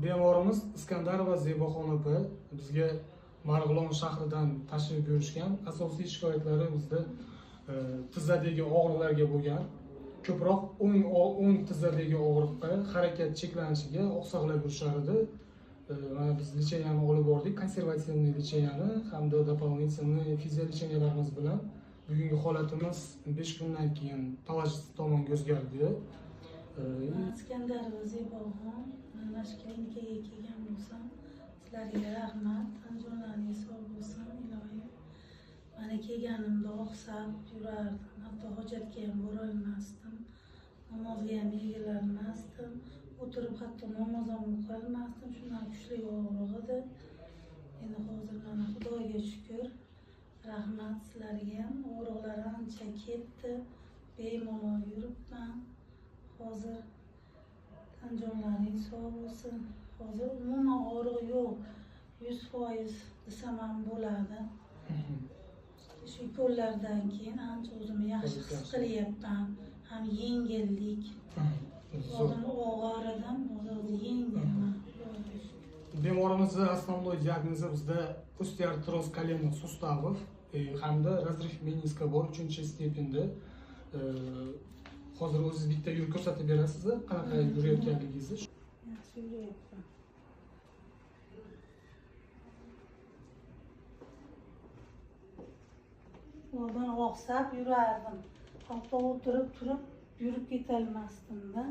Bemorimiz Iskandarova Zeboxon opa bizga Marg'ilon shahridan tashrif buyurishgan. Asosiy shikoyatlari bizda tizzadagi og'riqlarga bo'lgan. Ko'proq o'ng tizzadagi og'riqqa, harakat cheklanishiga oqsoqlab yurishardi edi. Mana biz lecheniani olib bordik, konservativniy lecheniani hamda дополнительный fiziolecheniyalarimiz bilan bugungi holatimiz 5 kundan keyin palajiст tomonga o'zgardi. Iskandarova Zeboxon mana shu klinikaga kelgan bo'lsam, sizlarga rahmat, anjomlaringiz sog' bo'lsin, ilohim. Mana kelganimda oqsab yurardim, hatto hojatga ham borolmasdim, namozga ham egilolmasdim, o'tirib hatto namoz ham o'qiolmasdim, shundan kuchli og'riq edi. Endi hozir mana Xudoga shukr, rahmat sizlarga ham, og'riqlar ancha ketdi, bemalol yuribman. Hozir anjomlaring sog' bo'lsin. Hozir umuman og'riq yo'q, 100% desam ham bo'ladi. Shu kunlardan keyin ancha o'zimni yaxshi his qilyapman, ham yengillik. Oldin og'ir edim, hozir yengilman. Bemorimizni основной diagnozi bizda osteoartroz kolenных суставов hamda razrыв meniska bor 3-stependa. Hozir o'zingiz bitta yurib ko'rsatib berasiz, qanaqa yurayotganligingizni. Yaxshi yuryapman. Oldin oqsab yurardim. Hatto o'tirib turib yurib ketolmasdim-da.